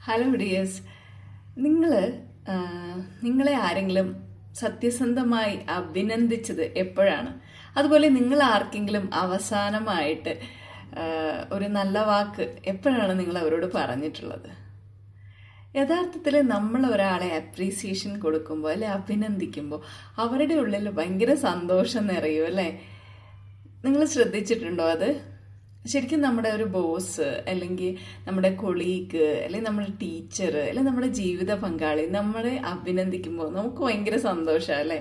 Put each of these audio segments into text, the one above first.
Hello dears, നിങ്ങൾ നിങ്ങളെ ആരെങ്കിലും സത്യസന്ധമായി അഭിനന്ദിച്ചത് എപ്പോഴാണ്? അതുപോലെ നിങ്ങൾ ആർക്കെങ്കിലും അവസാനമായിട്ട് ഒരു നല്ല വാക്ക് എപ്പോഴാണ് നിങ്ങൾ അവരോട് പറഞ്ഞിട്ടുള്ളത്? യഥാർത്ഥത്തിൽ നമ്മൾ ഒരാളെ അപ്രീസിയേഷൻ കൊടുക്കുമ്പോൾ അല്ലെ അഭിനന്ദിക്കുമ്പോൾ അവരുടെ ഉള്ളിൽ ഭയങ്കര സന്തോഷം നിറയും അല്ലേ? നിങ്ങൾ ശ്രദ്ധിച്ചിട്ടുണ്ടോ അത്? ശരിക്കും നമ്മുടെ ഒരു ബോസ് അല്ലെങ്കിൽ നമ്മുടെ കൊളീഗ് അല്ലെങ്കിൽ നമ്മുടെ ടീച്ചർ അല്ലെങ്കിൽ നമ്മുടെ ജീവിത പങ്കാളി നമ്മളെ അഭിനന്ദിക്കുമ്പോൾ നമുക്ക് ഭയങ്കര സന്തോഷമാണ് അല്ലേ?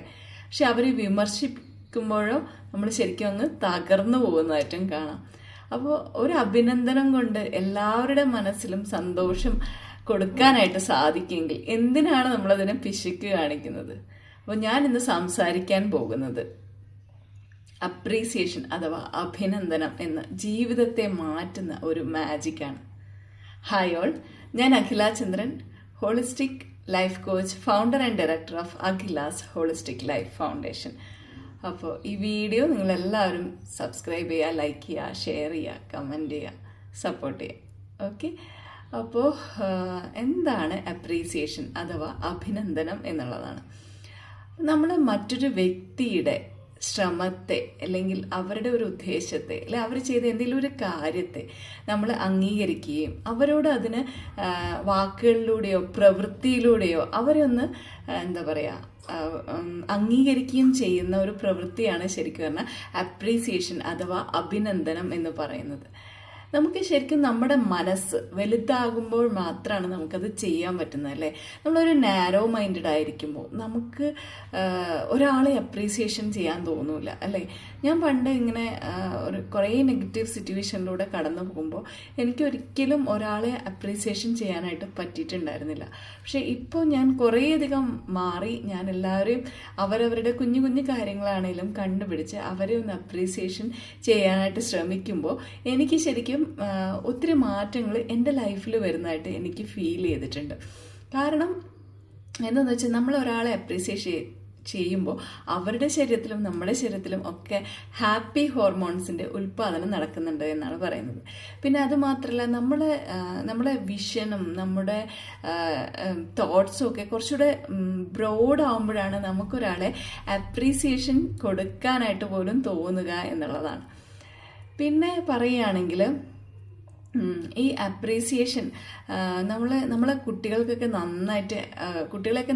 പക്ഷെ അവരെ വിമർശിക്കുമ്പോഴോ നമ്മൾ ശരിക്കും അങ്ങ് തകർന്നു പോകുന്നതായിട്ടും കാണാം. അപ്പോൾ ഒരു അഭിനന്ദനം കൊണ്ട് എല്ലാവരുടെ മനസ്സിലും സന്തോഷം കൊടുക്കാനായിട്ട് സാധിക്കുമെങ്കിൽ എന്തിനാണ് നമ്മളതിനെ പിശുക്ക് കാണിക്കുന്നത്? അപ്പോൾ ഞാൻ ഇന്ന് സംസാരിക്കാൻ പോകുന്നത് അപ്രീസിയേഷൻ അഥവാ അഭിനന്ദനം എന്ന ജീവിതത്തെ മാറ്റുന്ന ഒരു മാജിക്കാണ്. ഹായ് ഓൾ, ഞാൻ Akhila Chandran, holistic life coach, founder and director of Akhila's holistic life foundation. അപ്പോൾ ഈ വീഡിയോ നിങ്ങളെല്ലാവരും സബ്സ്ക്രൈബ് ചെയ്യുക, ലൈക്ക് ചെയ്യുക, ഷെയർ ചെയ്യുക, കമൻറ്റ് ചെയ്യുക, സപ്പോർട്ട് ചെയ്യുക. ഓക്കെ, അപ്പോൾ എന്താണ് അപ്രീസിയേഷൻ അഥവാ അഭിനന്ദനം എന്നുള്ളതാണ്. നമ്മൾ മറ്റൊരു വ്യക്തിയുടെ ശ്രമത്തെ അല്ലെങ്കിൽ അവരുടെ ഒരു ഉദ്ദേശത്തെ അല്ലെ അവർ ചെയ്ത എന്തെങ്കിലും ഒരു കാര്യത്തെ നമ്മൾ അംഗീകരിക്കുകയും അവരോട് അതിന് വാക്കുകളിലൂടെയോ പ്രവൃത്തിയിലൂടെയോ അവരെ ഒന്ന് എന്താ പറയുക അംഗീകരിക്കുകയും ചെയ്യുന്ന ഒരു പ്രവൃത്തിയാണ് ശരിക്കും പറഞ്ഞാൽ അപ്രീസിയേഷൻ അഥവാ അഭിനന്ദനം എന്ന് പറയുന്നത്. നമുക്ക് ശരിക്കും നമ്മുടെ മനസ്സ് വലുതാകുമ്പോൾ മാത്രമാണ് നമുക്കത് ചെയ്യാൻ പറ്റുന്നത് അല്ലേ? നമ്മളൊരു നാരോ മൈൻഡഡ് ആയിരിക്കുമ്പോൾ നമുക്ക് ഒരാളെ അപ്രീസിയേഷൻ ചെയ്യാൻ തോന്നൂല അല്ലേ? ഞാൻ പണ്ട് ഇങ്ങനെ ഒരു കുറേ നെഗറ്റീവ് സിറ്റുവേഷനിലൂടെ കടന്നു പോകുമ്പോൾ എനിക്കൊരിക്കലും ഒരാളെ അപ്രീസിയേഷൻ ചെയ്യാനായിട്ട് പറ്റിയിട്ടുണ്ടായിരുന്നില്ല. പക്ഷെ ഇപ്പോൾ ഞാൻ കുറേയധികം മാറി, ഞാൻ എല്ലാവരെയും അവരവരുടെ കുഞ്ഞു കുഞ്ഞു കാര്യങ്ങളാണെങ്കിലും കണ്ടുപിടിച്ച് അവരെ ഒന്ന് അപ്രീസിയേഷൻ ചെയ്യാനായിട്ട് ശ്രമിക്കുമ്പോൾ എനിക്ക് ശരിക്കും ഒത്തിരി മാറ്റങ്ങൾ എൻ്റെ ലൈഫിൽ വരുന്നതായിട്ട് എനിക്ക് ഫീൽ ചെയ്തിട്ടുണ്ട്. കാരണം എന്താണെന്ന് വെച്ചാൽ നമ്മൾ ഒരാളെ അപ്രീസിയേറ്റ് ചെയ്യുമ്പോൾ അവരുടെ ശരീരത്തിലും നമ്മുടെ ശരീരത്തിലും ഒക്കെ ഹാപ്പി ഹോർമോൺസിൻ്റെ ഉൽപ്പാദനം നടക്കുന്നുണ്ട് എന്നാണ് പറയുന്നത്. പിന്നെ അതുമാത്രമല്ല നമ്മളെ വിഷനും നമ്മുടെ തോട്ട്സും ഒക്കെ കുറച്ചുകൂടെ ബ്രോഡ് ആകുമ്പോഴാണ് നമുക്കൊരാളെ അപ്രീസിയേഷൻ കൊടുക്കാനായിട്ട് പോലും തോന്നുക എന്നുള്ളതാണ്. പിന്നെ പറയുകയാണെങ്കിൽ ഈ അപ്രീസിയേഷൻ നമ്മളെ കുട്ടികളെയൊക്കെ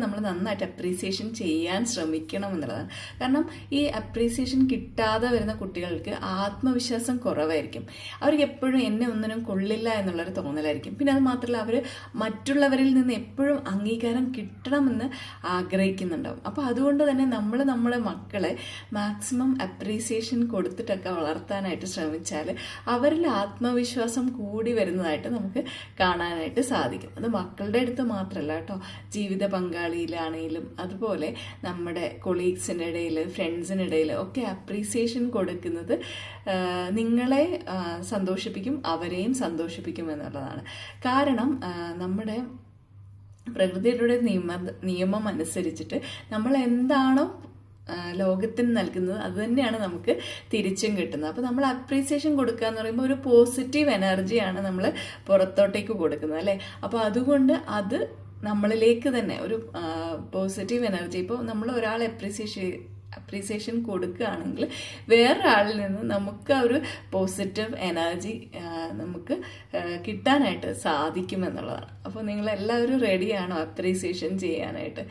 നമ്മൾ നന്നായിട്ട് അപ്രീസിയേഷൻ ചെയ്യാൻ ശ്രമിക്കണം എന്നുള്ളതാണ്. കാരണം ഈ അപ്രീസിയേഷൻ കിട്ടാതെ വരുന്ന കുട്ടികൾക്ക് ആത്മവിശ്വാസം കുറവായിരിക്കും. അവർക്ക് എപ്പോഴും എന്നെ ഒന്നിനും കൊള്ളില്ല എന്നുള്ളൊരു തോന്നലായിരിക്കും. പിന്നെ അത് മാത്രമല്ല അവർ മറ്റുള്ളവരിൽ നിന്ന് എപ്പോഴും അംഗീകാരം കിട്ടണമെന്ന് ആഗ്രഹിക്കുന്നുണ്ടാവും. അപ്പോൾ അതുകൊണ്ട് തന്നെ നമ്മളെ മക്കളെ മാക്സിമം അപ്രീസിയേഷൻ കൊടുത്തിട്ടൊക്കെ വളർത്താനായിട്ട് ശ്രമിച്ചാൽ അവരിൽ ആത്മവിശ്വാസം കൂടി വരുന്നതായിട്ട് നമുക്ക് കാണാനായിട്ട് സാധിക്കും. അത് മക്കളുടെ അടുത്ത് മാത്രമല്ല കേട്ടോ, ജീവിത പങ്കാളിയിലാണെങ്കിലും അതുപോലെ നമ്മുടെ കൊളീഗ്സിൻ്റെ ഇടയിൽ, ഫ്രണ്ട്സിനിടയിൽ ഒക്കെ അപ്രീസിയേഷൻ കൊടുക്കുന്നത് നിങ്ങളെ സന്തോഷിപ്പിക്കും, അവരെയും സന്തോഷിപ്പിക്കും എന്നുള്ളതാണ്. കാരണം നമ്മുടെ പ്രകൃതിയുടെ നിയമം അനുസരിച്ചിട്ട് നമ്മൾ എന്താണോ ലോകത്തിന് നൽകുന്നത് അത് തന്നെയാണ് നമുക്ക് തിരിച്ചും കിട്ടുന്നത്. അപ്പോൾ നമ്മൾ അപ്രീസിയേഷൻ കൊടുക്കുക എന്ന് പറയുമ്പോൾ ഒരു പോസിറ്റീവ് എനർജിയാണ് നമ്മൾ പുറത്തോട്ടേക്ക് കൊടുക്കുന്നത് അല്ലേ? അപ്പോൾ അതുകൊണ്ട് അത് നമ്മളിലേക്ക് തന്നെ ഒരു പോസിറ്റീവ് എനർജി, ഇപ്പോൾ നമ്മൾ ഒരാളെ അപ്രീസിയേഷൻ കൊടുക്കുകയാണെങ്കിൽ വേറൊരാളിൽ നിന്ന് നമുക്ക് ആ ഒരു പോസിറ്റീവ് എനർജി നമുക്ക് കിട്ടാനായിട്ട് സാധിക്കുമെന്നുള്ളതാണ്. അപ്പോൾ നിങ്ങളെല്ലാവരും റെഡിയാണോ അപ്രീസിയേഷൻ ചെയ്യാനായിട്ട്?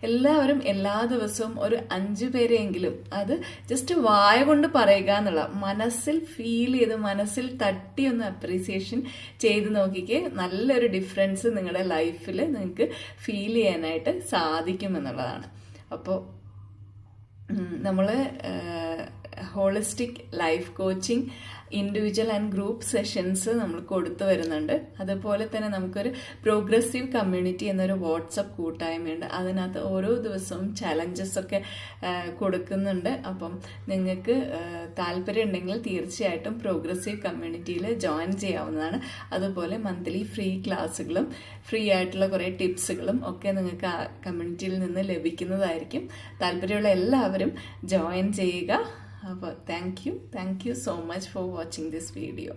എല്ലാവരും എല്ലാ ദിവസവും ഒരു 5 പേരെയെങ്കിലും അത് ജസ്റ്റ് വായ കൊണ്ട് പറയുക എന്നുള്ള മനസ്സിൽ ഫീൽ ചെയ്ത് മനസ്സിൽ തട്ടി ഒന്ന് അപ്രീസിയേഷൻ ചെയ്ത് നോക്കിക്കേ, നല്ലൊരു ഡിഫറൻസ് നിങ്ങളുടെ ലൈഫിൽ നിങ്ങൾക്ക് ഫീൽ ചെയ്യാനായിട്ട് സാധിക്കുമെന്നുള്ളതാണ്. അപ്പോൾ നമ്മൾ holistic life coaching individual and group sessions നമ്മൾ കൊടുത്തു വരുന്നുണ്ട്. അതുപോലെ തന്നെ നമുക്കൊരു പ്രോഗ്രസീവ് കമ്മ്യൂണിറ്റി എന്നൊരു വാട്സപ്പ് കൂട്ടായ്മയുണ്ട്. അതിനകത്ത് ഓരോ ദിവസവും ചലഞ്ചസ് ഒക്കെ കൊടുക്കുന്നുണ്ട്. അപ്പം നിങ്ങൾക്ക് താല്പര്യം ഉണ്ടെങ്കിൽ തീർച്ചയായിട്ടും പ്രോഗ്രസീവ് കമ്മ്യൂണിറ്റിയിൽ ജോയിൻ ചെയ്യാവുന്നതാണ്. അതുപോലെ മന്ത്ലി ഫ്രീ ക്ലാസ്സുകളും ഫ്രീ ആയിട്ടുള്ള കുറേ ടിപ്സുകളും ഒക്കെ നിങ്ങൾക്ക് ആ കമ്മ്യൂണിറ്റിയിൽ നിന്ന് ലഭിക്കുന്നതായിരിക്കും. താല്പര്യമുള്ള എല്ലാവരും ജോയിൻ ചെയ്യുക. Thank you so much for watching this video.